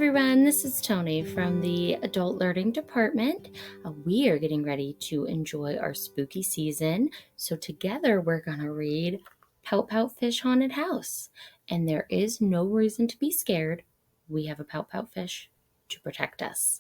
everyone, this is Toni from the Adult Learning Department. We are getting ready to enjoy our spooky season, so together we're going to read Pout Pout Fish Haunted House. And there is no reason to be scared. We have a Pout Pout fish to protect us.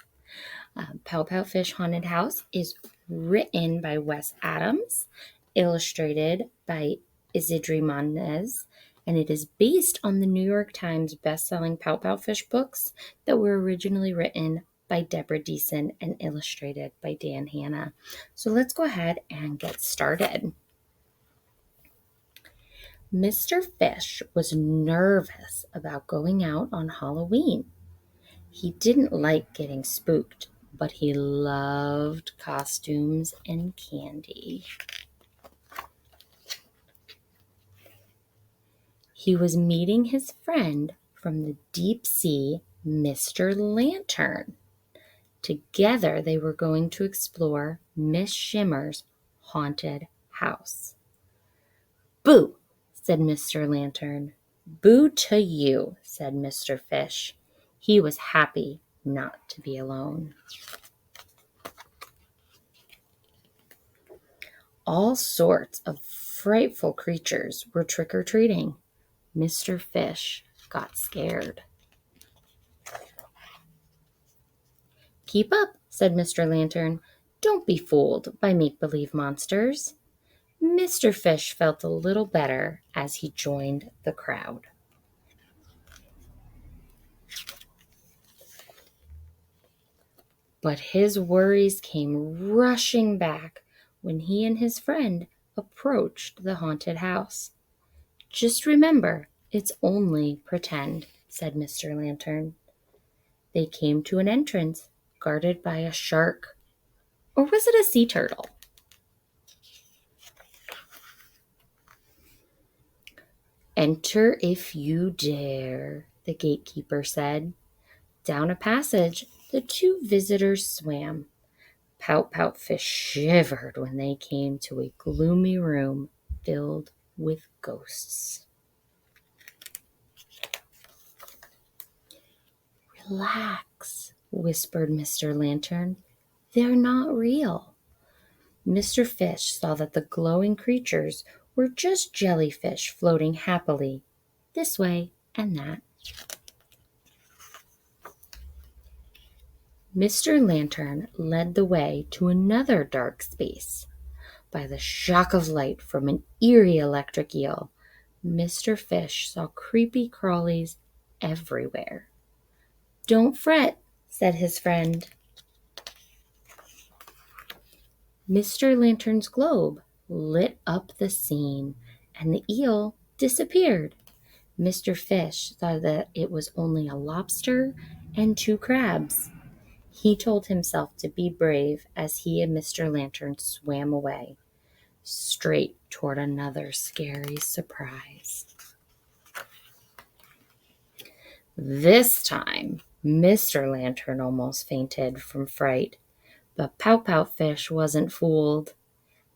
Pout Pout Fish Haunted House is written by Wes Adams, illustrated by Isidri Monez, and it is based on the New York Times best-selling Pout Pout Fish books that were originally written by Deborah Deason and illustrated by Dan Hanna. So let's go ahead and get started. Mr. Fish was nervous about going out on Halloween. He didn't like getting spooked, but he loved costumes and candy. He was meeting his friend from the deep sea, Mr. Lantern. Together, they were going to explore Miss Shimmer's haunted house. "Boo," said Mr. Lantern. "Boo to you," said Mr. Fish. He was happy not to be alone. All sorts of frightful creatures were trick-or-treating. Mr. Fish got scared. "Keep up," said Mr. Lantern. "Don't be fooled by make-believe monsters." Mr. Fish felt a little better as he joined the crowd. But his worries came rushing back when he and his friend approached the haunted house. "Just remember, it's only pretend," said Mr. Lantern. They came to an entrance guarded by a shark. Or was it a sea turtle? "Enter if you dare," the gatekeeper said. Down a passage, the two visitors swam. Pout Pout Fish shivered when they came to a gloomy room filled with ghosts. "Relax," whispered Mr. Lantern. "They're not real." Mr. Fish saw that the glowing creatures were just jellyfish floating happily this way and that. Mr. Lantern led the way to another dark space. By the shock of light from an eerie electric eel, Mr. Fish saw creepy crawlies everywhere. "Don't fret," said his friend. Mr. Lantern's globe lit up the scene, and the eel disappeared. Mr. Fish thought that it was only a lobster and two crabs. He told himself to be brave as he and Mr. Lantern swam away, straight toward another scary surprise. This time, Mr. Lantern almost fainted from fright, but Pout Pout Fish wasn't fooled.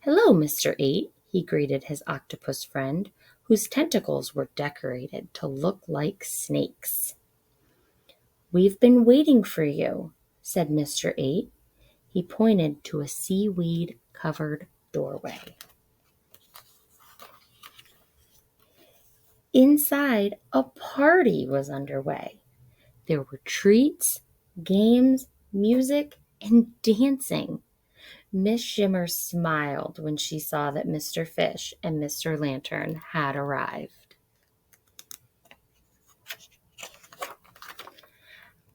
"Hello, Mr. 8, he greeted his octopus friend, whose tentacles were decorated to look like snakes. "We've been waiting for you," said Mr. 8. He pointed to a seaweed-covered doorway. Inside, a party was underway. There were treats, games, music, and dancing. Miss Shimmer smiled when she saw that Mr. Fish and Mr. Lantern had arrived.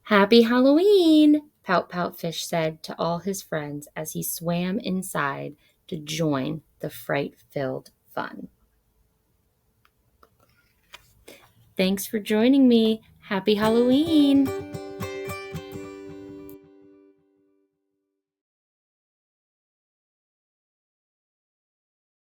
"Happy Halloween," Pout Pout Fish said to all his friends as he swam inside to join the fright-filled fun. Thanks for joining me. Happy Halloween!